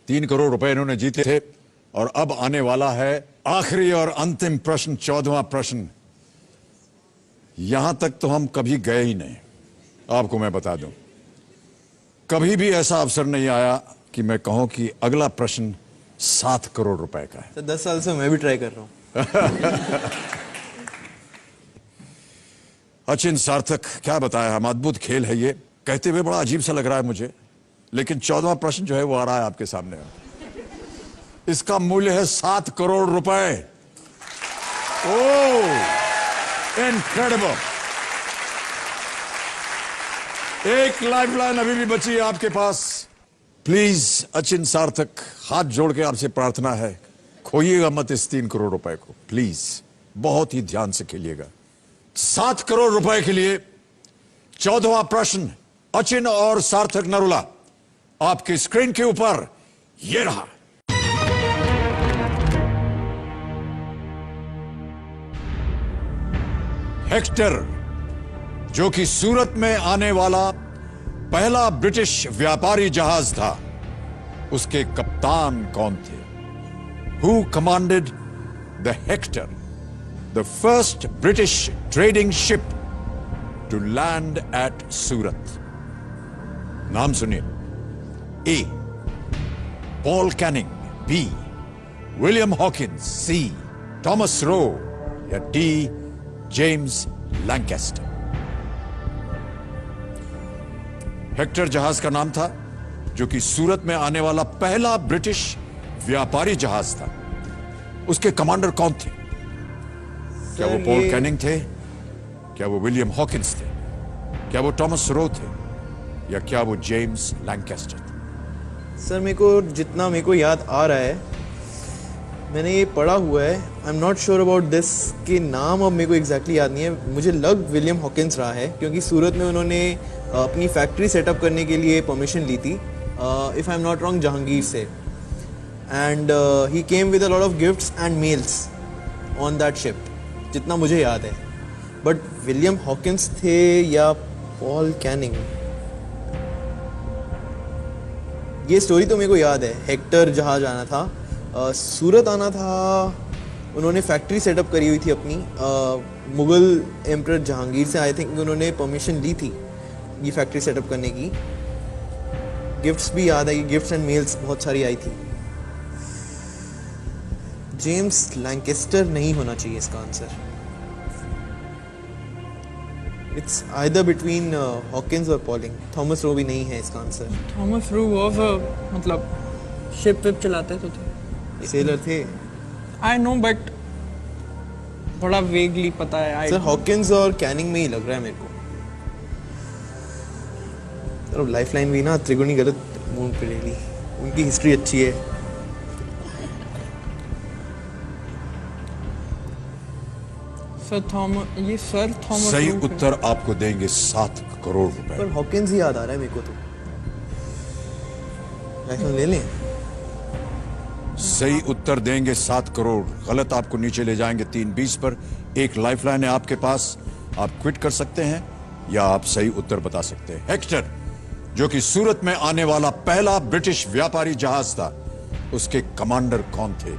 3 करोड़ रुपए इन्होंने जीते थे और अब आने वाला है आखिरी और अंतिम प्रश्न, 14वां प्रश्न। यहां तक तो हम कभी गए ही नहीं, आपको मैं बता दूं। कभी भी ऐसा अवसर नहीं आया कि मैं कहूं कि अगला प्रश्न 7 करोड़ रुपए का है। तो 10 साल से मैं भी ट्राई कर रहा हूं। अचिन सार्थक, क्या बताया हम, अद्भुत खेल है ये। कहते हुए बड़ा अजीब सा लग रहा है मुझे, लेकिन 14वां प्रश्न जो है वो आ रहा है आपके सामने। इसका मूल्य है 7 करोड़ रुपए। ओह, इनक्रेडिबल। एक लाइफलाइन अभी भी बची है आपके पास। प्लीज अचिन सार्थक, हाथ जोड़ के आपसे प्रार्थना है, खोइएगा मत इस 3 करोड़ रुपए को, प्लीज। बहुत ही ध्यान से खेलिएगा। 7 करोड़ रुपए के लिए 14वां प्रश्न, अचिन और सार्थक नरूला, आपकी स्क्रीन के ऊपर ये रहा। हेक्टर, जो कि सूरत में आने वाला पहला ब्रिटिश व्यापारी जहाज था, उसके कप्तान कौन थे? Who commanded the Hector, the first British trading ship to land at Surat? नाम सुनिए। A. Paul Canning, B. William Hawkins, C. Thomas Roe, या D. James Lancaster? हेक्टर जहाज का नाम था, जो कि सूरत में आने वाला पहला ब्रिटिश व्यापारी जहाज था। उसके कमांडर कौन थे? क्या वो पॉल कैनिंग थे? क्या वो विलियम हॉकिंस थे? क्या वो टॉमस रो थे? या क्या वो जेम्स लैंकेस्टर थे? सर मेरे को जितना मेरे को याद आ रहा है, मैंने ये पढ़ा हुआ है। आई am not sure about this के नाम अब मेरे को एग्जैक्टली याद नहीं है। मुझे लग विलियम हॉकिंस रहा है, क्योंकि सूरत में उन्होंने अपनी फैक्ट्री सेटअप करने के लिए परमिशन ली थी, if I am not wrong, Jahangir से। And he came with a lot of gifts and mails on that ship, जितना मुझे याद है। बट विलियम हॉकिंस थे या पॉल कैनिंग, ये स्टोरी तो मेरे को याद है। हेक्टर जहाज आना था, सूरत आना था, उन्होंने फैक्ट्री सेटअप करी हुई थी अपनी, मुगल एम्परर जहांगीर से आई थिंक उन्होंने परमिशन ली थी ये फैक्ट्री सेटअप करने की। गिफ्ट्स भी याद है, गिफ्ट्स एंड मेल्स बहुत सारी आई थी। जेम्स लैंकेस्टर नहीं होना चाहिए इसका answer. It's either between Hawkins और पॉलिंग। थॉमस रो भी नहीं है इसका आंसर। थॉमस रो वाज मतलब शिप विप चलाते तो थे, सेलर थे। आई नो बट थोड़ा वेगली पता है। सर हॉकिंस और कैनिंग में ही लग रहा है मेरे को। सर लाइफलाइन भी ना त्रिगुणी गलत मूड पे ले ली, उनकी हिस्ट्री अच्छी है। सर थॉमस सही उत्तर आपको देंगे 7 करोड़ रुपए। पर हॉकिंस ही याद आ रहा है मेरे को। तो लाइफलाइन ले लें? सही उत्तर देंगे 7 करोड़, गलत आपको नीचे ले जाएंगे 320 पर। एक लाइफलाइन है आपके पास, आप क्विट कर सकते हैं या आप सही उत्तर बता सकते हैं। हेक्टर, जो कि सूरत में आने वाला पहला ब्रिटिश व्यापारी जहाज था, उसके कमांडर कौन थे?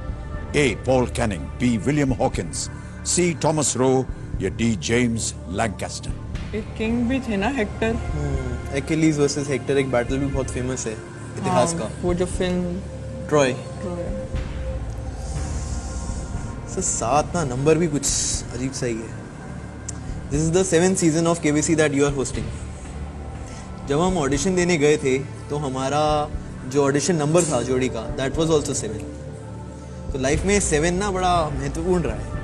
A. Paul Canning, B. William Hawkins, C. Thomas Roe, या डी. James Lancaster? एक किंग भी थे ना हेक्टर। एक्किलीज वर्सेस हेक्टर एक बैटल भी बहुत फेमस है इतिहास का, वो जो फिल्म ट्रॉय। सर 7 ना नंबर भी कुछ अजीब सा ही है। This is the 7th season of KBC that you are hosting. जब हम ऑडिशन देने गए थे तो हमारा जो ऑडिशन नंबर था जोड़ी का, दैट वाज आल्सो 7। तो लाइफ में 7 ना बड़ा महत्वपूर्ण रहा है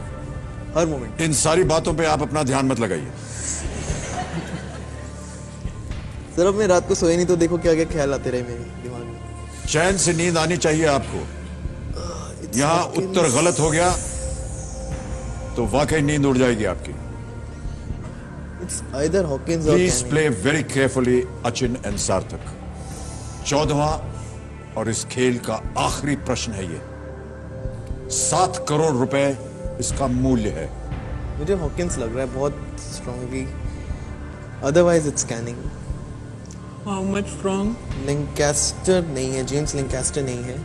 हर मोमेंट। इन सारी बातों पे आप अपना ध्यान मत लगाइए। सर अब मैं रात को सोए नहीं तो देखो क्या क्या ख्याल आते रहे मेरे दिमाग में। चैन से नींद आनी चाहिए आपको। यहां उत्तर गलत हो गया तो वाकई नींद उड़ जाएगी आपकी। It's either Hawkins or please Canning. Play very carefully Achin and सार्थक। 14वां और इस खेल का आखिरी प्रश्न है ये। 7 करोड़ रुपए इसका मूल्य है। मुझे हॉकिंस लग रहा है बहुत strongly, otherwise it's Canning. How much strong? Lancaster नहीं है, जेम्स लिंकास्टर नहीं है,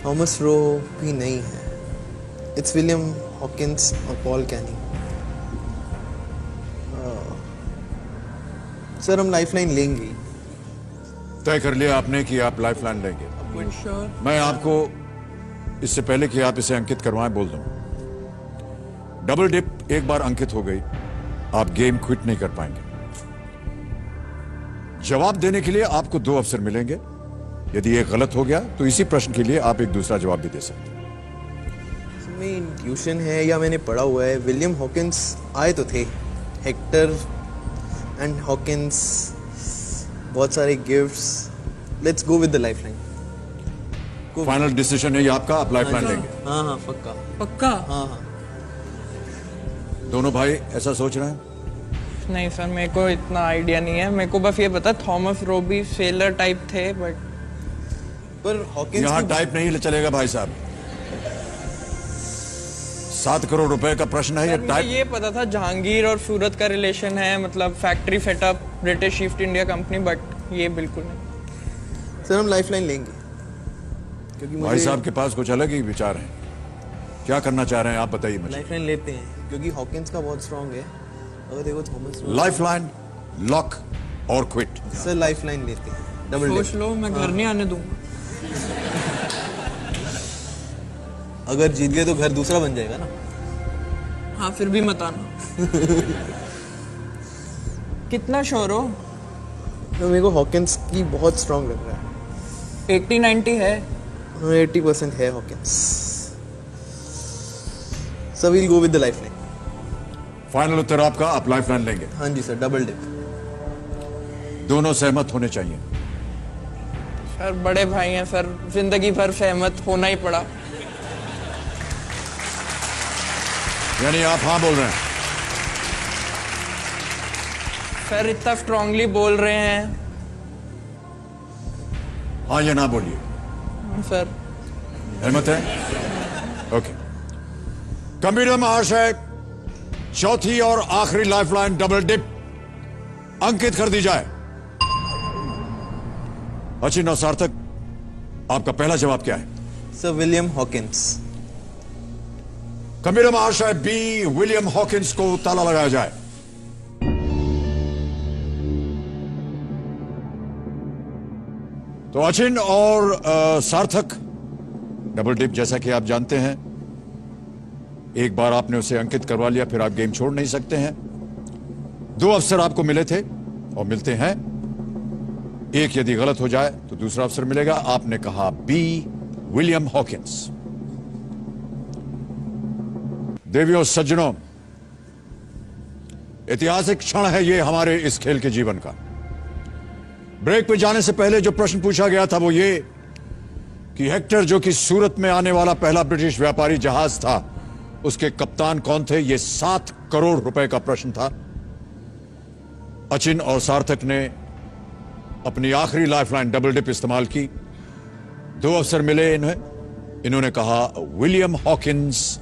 थॉमस रो भी नहीं है, इट्स विलियम हॉकिंस और पॉल कैनी। सर हम लाइफलाइन लेंगे। तय कर लिया आपने कि आप लाइफलाइन लेंगे। श्योर? मैं आपको इससे पहले कि आप इसे अंकित करवाएं बोल दूं, डबल डिप एक बार अंकित हो गई, आप गेम क्विट नहीं कर पाएंगे। जवाब देने के लिए आपको 2 अवसर मिलेंगे। यदि एक गलत हो गया तो इसी प्रश्न के लिए आप एक दूसरा जवाब भी दे सकते हैं। में इंट्यूशन है या मैंने पढ़ा हुआ है, विलियम हॉकिंस आए तो थे, हेक्टर एंड हॉकिंस, बहुत सारे gifts. Let's go with the lifeline. Final decision है ये आपका, आप लाइफलाइन लेंगे? हाँ हाँ पक्का। पक्का? हाँ हाँ दोनों भाई ऐसा सोच रहे हैं? नहीं सर, मेरे को इतना आइडिया नहीं है। मेरे को बस ये पता थॉमस रोबी सेलर टाइप थे, बट पर हॉकिंस यहां की टाइप नहीं चलेगा भाई साहब। 7 करोड़ रुपए का प्रश्न है ये। मुझे टाइप ये पता था जहांगीर और सूरत का रिलेशन है, मतलब factory setup British east India company, but ये बिल्कुल नहीं। सर हम लाइफलाइन लेंगे क्योंकि भाई मुझे साहब के पास कुछ अलग ही विचार हैं। क्या करना चाह रहे हैं आप बताइए मुझे। लाइफलाइन लेते हैं क्योंकि हॉकिंस का बहुत स्ट्रांग है। अगर देखो थॉमस रो, लाइफलाइन, लॉक और क्विट? सर लाइफलाइन लेते हैं, डबल सोच डिप। लो, मैं घर नहीं आने दूंगा। अगर जीत गए तो घर दूसरा बन जाएगा ना। हाँ, फिर भी मत आना। कितना श्योर हो? तो मेरे को हॉकिंस की बहुत स्ट्रांग लग रहा है। 80-90 है? हाँ 80% है Hawkins. So we'll go with the lifeline. Final उत्तर आपका, आप लाइफलाइन लेंगे? हाँ जी सर, डबल डिप। दोनों सहमत होने चाहिए। सर बड़े भाई हैं सर, जिंदगी भर सहमत होना ही पड़ा। यानी आप हाँ बोल रहे हैं? सर इतना स्ट्रांगली बोल रहे हैं। हाँ या ना बोलिए। सर सहमत है? ओके। कंप्यूटर महाशय, चौथी और आखिरी लाइफलाइन डबल डिप अंकित कर दी जाए। अचिन और सार्थक, आपका पहला जवाब क्या है? Sir William Hawkins. कंप्यूटर महाशय, बी विलियम हॉकिंस को ताला लगाया जाए। तो अचिन और सार्थक, डबल डिप जैसा कि आप जानते हैं, एक बार आपने उसे अंकित करवा लिया, फिर आप गेम छोड़ नहीं सकते हैं। 2 अवसर आपको मिले थे और मिलते हैं। एक यदि गलत हो जाए तो दूसरा अवसर मिलेगा। आपने कहा बी विलियम हॉकिंस। देवियों सज्जनों, ऐतिहासिक क्षण है ये हमारे इस खेल के जीवन का। ब्रेक पे जाने से पहले जो प्रश्न पूछा गया था वो ये कि हेक्टर, जो कि सूरत में आने वाला पहला ब्रिटिश व्यापारी जहाज था, उसके कप्तान कौन थे? ये 7 करोड़ रुपए का प्रश्न था। अचिन और सार्थक ने अपनी आखिरी लाइफलाइन डबल डिप इस्तेमाल की। 2 अवसर मिले इन्हें। इन्होंने कहा विलियम हॉकिंस,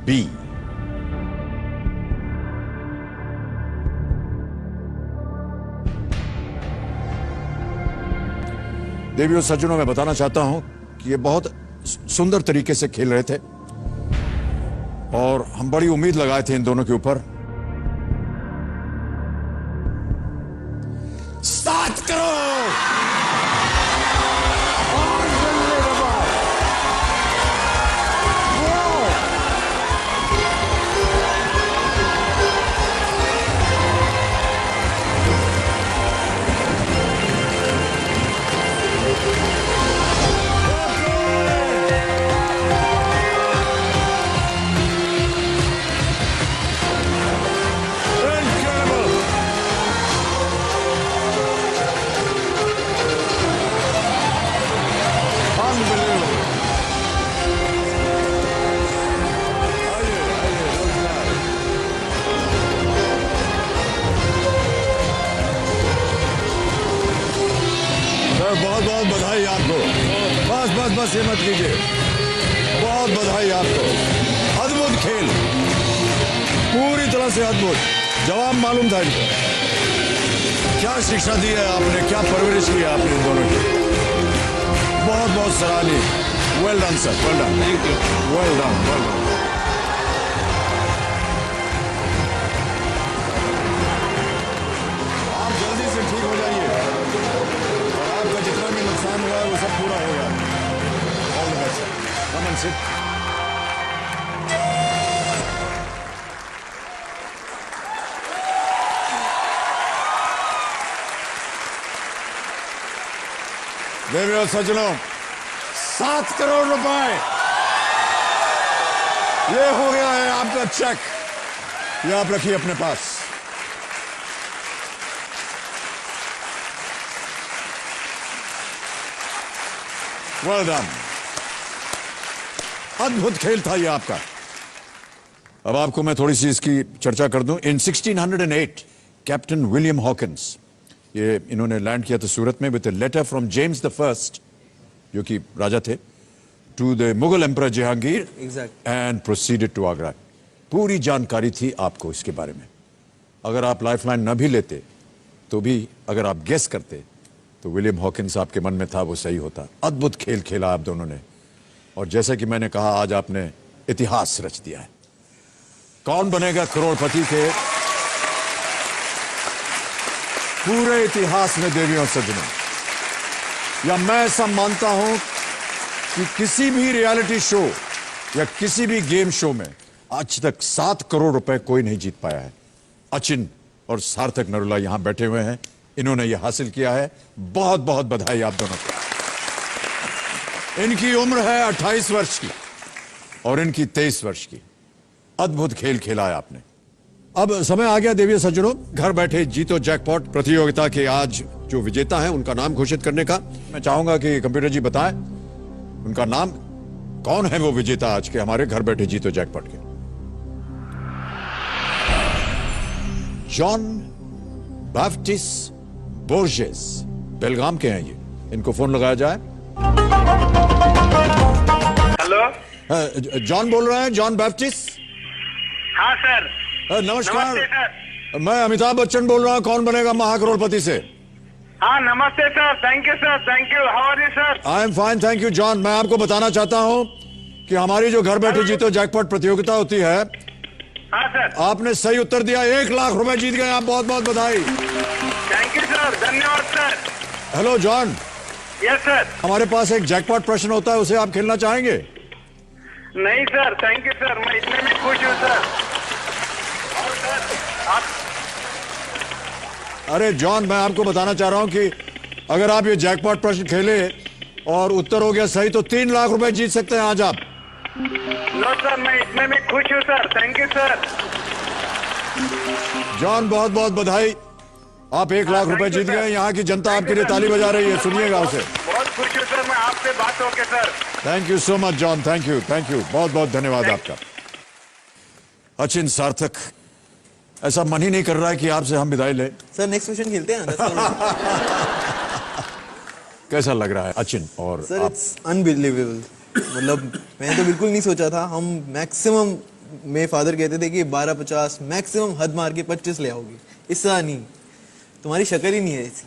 बी। देवियों सज्जनों, मैं बताना चाहता हूं कि ये बहुत सुंदर तरीके से खेल रहे थे और हम बड़ी उम्मीद लगाए थे इन दोनों के ऊपर। 7 करोड़! बहुत बहुत बधाई आपको। बस बस बस ये मत कीजिए। बहुत बधाई आपको। अद्भुत खेल, पूरी तरह से अद्भुत। जवाब मालूम था इनको। क्या शिक्षा दी है आपने, क्या परवरिश की है आपने इन दोनों की, बहुत बहुत सराहनीय। Well done sir, well done, thank you. Well done, well done. आप जल्दी से ठीक हो जाइए और आपका जितना भी नुकसान हुआ है वो सब पूरा होगा। All the best. Come and sit. देवियों सज्जनों, 7 करोड़ रुपए ये हो गया है आपका चेक, ये आप रखिए अपने पास। वेल डन, अद्भुत खेल था ये आपका। अब आपको मैं थोड़ी सी इसकी चर्चा कर दूं। इन 1608 कैप्टन विलियम हॉकिंस, ये इन्होंने लैंड किया था सूरत में with a letter from James the first, जो कि राजा थे, to the Mughal emperor Jahangir and proceeded to Agra. पूरी जानकारी थी आपको इसके बारे में। अगर आप लाइफलाइन न भी लेते तो भी अगर आप गेस करते तो विलियम हॉकिंस आपके मन में था, वो सही होता। अद्भुत खेल खेला आप दोनों ने, और जैसा कि मैंने कहा, आज आपने इतिहास रच दिया है। कौन बनेगा करोड़पति के पूरे इतिहास में देवियों और सज्जनों, या मैं ऐसा मानता हूं कि किसी भी रियलिटी शो या किसी भी गेम शो में आज तक 7 करोड़ रुपए कोई नहीं जीत पाया है। अचिन और सार्थक नरूला यहां बैठे हुए हैं, इन्होंने यह हासिल किया है। बहुत बहुत बधाई आप दोनों को। इनकी उम्र है 28 वर्ष की और इनकी 23 वर्ष की। अद्भुत खेल खेला है आपने। अब समय आ गया देवियों सज्जनों, घर बैठे जीतो जैकपॉट प्रतियोगिता के आज जो विजेता है उनका नाम घोषित करने का। मैं चाहूंगा कि कंप्यूटर जी बताएं उनका नाम, कौन है वो विजेता आज के हमारे घर बैठे जीतो जैकपॉट के। जॉन बैप्टिस्ट बोर्जेस, बेलगाम के हैं ये। इनको फोन लगाया जाए। हेलो, जॉन बोल रहे हैं, जॉन बैप्टिस्ट। हाँ सर। नमस्कार, नमस्ते सर। मैं अमिताभ बच्चन बोल रहा हूँ। कौन बनेगा महाकरोड़पति से? हाँ नमस्ते sir, thank you sir, thank you. How are you sir? I am fine, thank you John. मैं आपको बताना चाहता हूँ कि हमारी जो घर बैठे जीतो जैकपॉट प्रतियोगिता होती है, हाँ सर। आपने सही उत्तर दिया, 1 लाख रुपए जीत गए आप। बहुत बहुत बधाई। थैंक यू सर, धन्यवाद sir. Hello John, yes sir. हमारे पास एक जैकपॉट प्रश्न होता है, उसे आप खेलना चाहेंगे? नहीं सर, थैंक यू सर, मैं इतने में खुश हूँ सर। और सर आप, अरे जॉन, मैं आपको बताना चाह रहा हूं कि अगर आप ये जैकपॉट प्रश्न खेले और उत्तर हो गया सही तो 3 लाख रुपए जीत सकते हैं आज आप। नो सर, मैं इतने में खुश हूँ sir, thank you sir. John बहुत बहुत बधाई, आप 1 लाख रुपए जीत गए। यहाँ की जनता आपके लिए ताली बजा रही है, सुनिएगा उसे। बहुत खुश हूँ सर, मैं आपसे बात होके sir. Thank you so much John, thank you, thank you, बहुत बहुत धन्यवाद आपका। अचिन, सार्थक, ऐसा मन ही नहीं कर रहा है कि आपसे हम विदाई लें। सर नेक्स्ट क्वेश्चन खेलते हैं 10 करोड़। कैसा लग रहा है अचिन और सर आप? It's unbelievable. मतलब मैंने तो बिल्कुल नहीं सोचा था। हम मैक्सिमम, मेरे फादर कहते थे कि 12-50, मैक्सिमम हद मार के 25 ले आओगे, इससे नहीं। तुम्हारी शक्ल ही नहीं है ऐसी।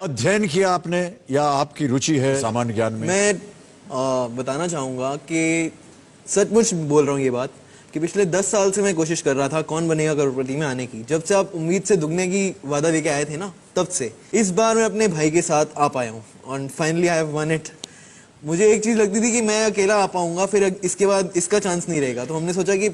अध्ययन किया आपने या आपकी रुचि है सामान्य ज्ञान में? मैं बताना चाहूँगा कि सचमुच बोल रहा हूँ ये बात कि पिछले 10 साल से मैं कोशिश कर रहा था कौन बनेगा करोड़पति में आने की। जब से आप उम्मीद से दुगने की वादा लेके आए थे ना, तब से इस बार मैं अपने भाई के साथ आ पाया हूँ और finally I have one it. मुझे एक चीज़ लगती थी कि मैं अकेला आ पाऊंगा, फिर इसके बाद इसका चांस नहीं रहेगा, तो हमने सोचा कि